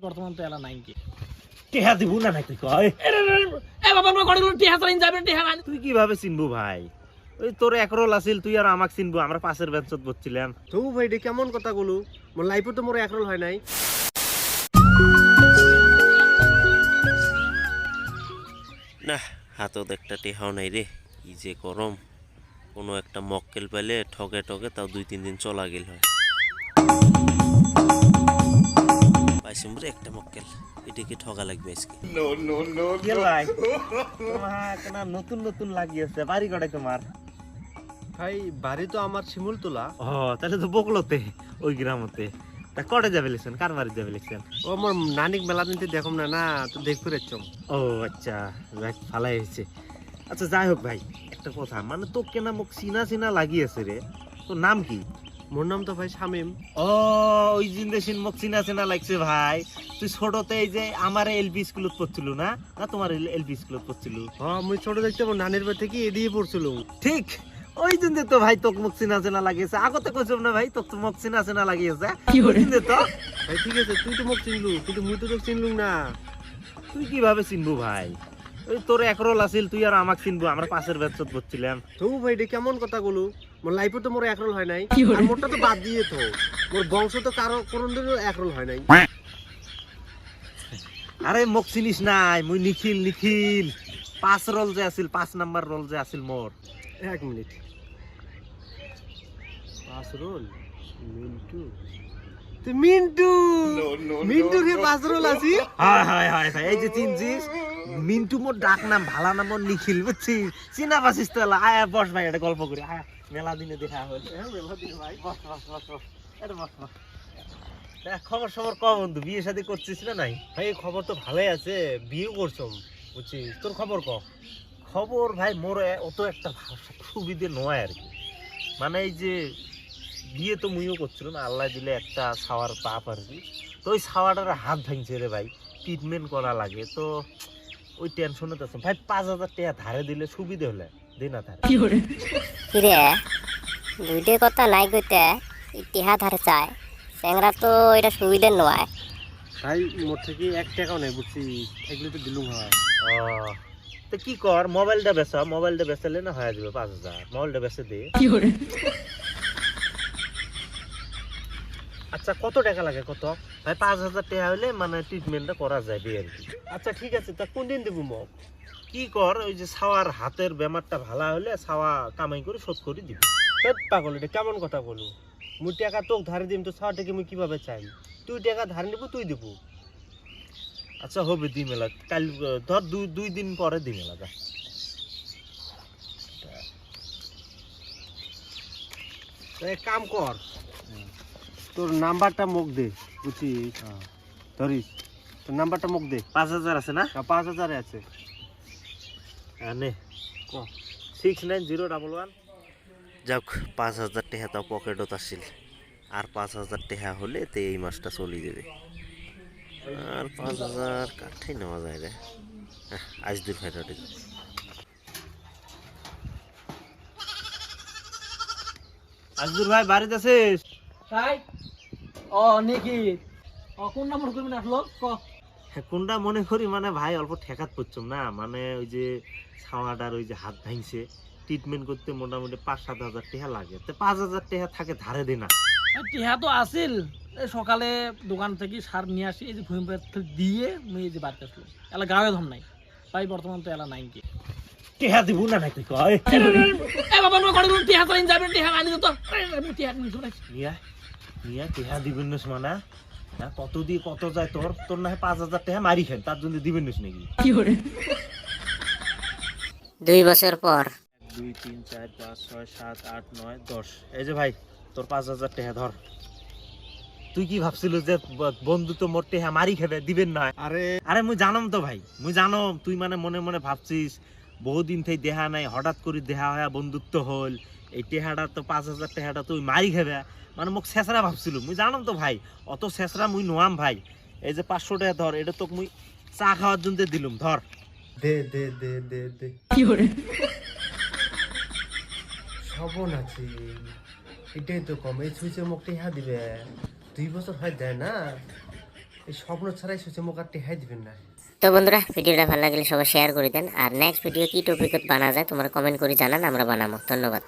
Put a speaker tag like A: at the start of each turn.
A: বর্তমান তো এলা 90
B: টেহা দিব না নাই তুই কয়
A: এ বাবা মই কড়গুলো টিহা চালিন যাবেন টিহা না
B: তুই কিভাবে চিনবো ভাই? ওই তোর একরোল আছিল, তুই আর আমাকে চিনবো, আমরা পাশের বেঞ্চত বসছিলাম।
C: তো ভাই এটা কেমন কথা বলু? মোর লাইফে তো মোর একরোল হয় নাই।
D: না হাতত একটা টেহাও নাই রে, কি যে গরম। কোনো একটা মক্কেল পেলে ঠকে ঠকে তাও 2-3 দিন চলা গেল হয়। পাইছিম রে একটা মক্কেল, এটা কি ঠকা লাগবে আজকে?
B: ভাই তোমার কেনা নতুন নতুন লাগিয়েছে, বাড়ি কড়ে তোমার?
C: ভাই বাড়ি তো আমার শিমুলতলা।
B: ও তাহলে তো বকলোতে, ওই গ্রামতে। তা কড়ে যাবে লিখছেন, কার বাড়ি যাবে লিখছেন?
C: ও মোর নানিক মেলা নিতে দেখম না না, তো দেখতে রেচম।
B: ও আচ্ছা, ভালাই হয়েছে। আচ্ছা যাই হোক ভাই, একটা কথা, মানে তো কেনা মুখ চিনা চিনা লাগিয়েছে রে, তোর নাম কি?
C: মোর নাম তো ভাই শামিম।
B: ও ওই জিন্দেশিন মুখ চিনা চিনা লাগছে ভাই। তুই ছোটতে এই যে আমার এলপি স্কুলত পড়ছিল না? না তোমার এলপি স্কুলত পড়ছিল?
C: হ্যাঁ মুই ছোট দেখতে মোর নানির বাড়ি থেকে এদিকে পড়ছিল।
B: ঠিক ওই দিন তো ভাই তোক মুখ চিনা চিনা লাগিয়েছে। আগতে কইছম না ভাই, তোক তো মুখ চিনা চিনা লাগিয়েছে। ওই দিন তো
C: ভাই ঠিক আছে, তুই তো মুখ চিনলু, কিন্তু মুই তো তোকে চিনলুম না।
B: তুই কিভাবে চিনবো ভাই? ওই তোর একরোল আছিল, তুই আর আমাকে চিনবো, আমরা পাশের বেঞ্চত বসছিলাম।
C: তো ভাই এটা কেমন কথা বলু? মোর লাইফে তো মোর একরোল হয় নাই। আর মোরটা তো বাদ দিয়ে তো, মোর বংশ তো কারো কোনদিনও একরোল হয় নাই।
B: আরে মুখ চিনিস নাই? মুই নিখিল, নিখিল 5 রোল যে আছিল, 5 নাম্বার রোল যে আছিল মোর।
C: এক মিনিট, 5 রোল মিন্টু। তুই মিন্টু? মিন্টু রে 5 রোল আছি?
B: হায় হায় হায় হায়, এই যে চিনছিস? মিন্টু মোর ডাক নাম, ভালা নাম মোর নিখিল, বুঝছিস? চিনা পাচ্ছিস তো? আয় বস ভাই, একটা গল্প করি। আয়, মেলা দিনে দেখা হল।
C: মেলা দিন ভাই।
B: বস বস বস বস, আরে বস বস। খবর সবর ক বন্ধু, বিয়ে শাদী করছিস না নাই?
C: ভাই খবর তো ভালোই আছে, বিয়ে করছম বুঝছিস। তোর খবর ক?
B: খবর ভাই মোর অত একটা সুবিধে নয় আর কি। মানে এই যে বিয়ে তো মুইও করছিলাম, আল্লাহ দিলে একটা ছাওয়ার পাপ আর কি। তো ওই ছাওয়াটার হাত ভাঙছে রে ভাই, ট্রিটমেন্ট করা লাগে। তো ওই টেনশনে তো ভাই 5,000 টাকা ধারে দিলে সুবিধে হলে দে না ধারে।
E: কিরে দুইটে কথা নাই কইতে ইতিহাস ধারে চায় চ্যাংরা তো এটা সুবিধা নয়।
C: ভাই মোর থেকে 1 টাকাও নেই বুঝছিস, এগুলো তো দিলুম হয়।
B: ও তো কি কর, মোবাইলটা বেচা, মোবাইলটা বেচালে না হয়ে যাবে 5,000। মোবাইলটা বেচে দে। আচ্ছা কত টাকা লাগে কত? ভাই 5,000 টাকা হলে মানে ট্রিটমেন্টটা করা যাবে আর কি।
C: আচ্ছা ঠিক আছে, তা কোন দিন দেবো মগ?
B: কি কর, ওই যে ছাওয়ার হাতের বেমারটা ভালো হলে ছাওয়া কামাই করে শোধ করে দিবি।
C: পাগল, এটা কেমন কথা বলু? মুই টাকা তোকে ধারে দিম, তো 6 টাকা মুই কিভাবে চাই? তুই টাকা ধারে নিবো, তুই দেবো।
B: আচ্ছা হবে, দি মেলা কাল ধর 2 দিন পরে দি মেলা যা।
C: এক কাম কর, তোর নাম্বারটা মুখ দে বুঝছিস, ধরিস তোর নাম্বারটা মুখ দে।
B: 5,000 আছে না?
C: 5,000 আছে।
B: নে 690111।
D: যাক 5,000 টাকা তাও পকেটত আসিল, আর 5,000 টাকা হলে তো এই মাসটা চলে যাবে। আর 5,000 কাঠাই নেওয়া যায় রে। আজ দূর ফেরাটে
B: আজদুর ভাই বাড়িতে আছিস?
A: তাই ও নাকি ও কোন নাম্বার করবেন আসলো ক?
B: কোনটা মনে করি মানে ভাই অল্প ঠেকাত পড়ছম না, মানে ওই যে ছাওয়াটার ওই যে হাত ভাঙছে, ট্রিটমেন্ট করতে মোটামুটি 5-7 হাজার টাকা লাগে। তো 5,000 টাকা থাকে ধারে দে না।
A: টিহা তো আসিল, এই সকালে দোকান থেকে সার নিয়ে আসি, এই যে ভূমি দিয়ে মুই এই যে বাড়তে আসলো। এলা গাঁয়ে ধম নাই ভাই, বর্তমান তো এলা 90
B: টাকা দিব না নাই তুই কয়
A: এ বাবা মই কড়গুলো টিহা চালিন যাবেন টিহা আনি তো আমি টিহা নিয়ে চলে আসি।
B: নিয়া নিয়া টাকা দিবেন না মানে? না কত দিয়ে কত যায় তোর? তোর না 5,000 টাকা মারি খেন, তার জন্য দিবেন নাকি?
E: 2 বছর পর
B: 2 3 4 5 6 7 8 9 10। এই যে ভাই তোর 5,000 টাকা ধর। তুই কি ভাবছিল যে বন্ধু তো মোর টাকা মারি খাবে, দিবেন না?
C: আরে
B: আরে মুই জানম তো ভাই, মুই জানম তুই মানে মনে মনে ভাবছিস বহুদিন থেকে দেহা নাই, হঠাৎ করে দেহা হয়ে বন্ধুত্ব হল, এই টেহাটা তো 5,000 টাকাটা তুই মারি খাবে, মানে মোক শেষরা ভাবছিল। মুই জানম তো ভাই, অত শেষরা মুই নোয়াম ভাই। এই যে 500 টাকা ধর, এটা তোকে মুই চা খাওয়ার জন্য দিলুম, ধর।
C: দে দে দে দে দে। সবন আছে, এটাই তো কম। এই সুইচের মুখটা ইহা দিবে 2 বছর হয় দেয় না, এই স্বপ্ন ছাড়াই সুচে মুখ আর টেহাই দিবেন না।
E: তো বন্ধুরা ভিডিওটা ভালো লাগলে সবাই শেয়ার করে দেন, আর নেক্সট ভিডিও কি টপিকত বানা যায় তোমরা কমেন্ট করে জানান, আমরা বানাবো। ধন্যবাদ।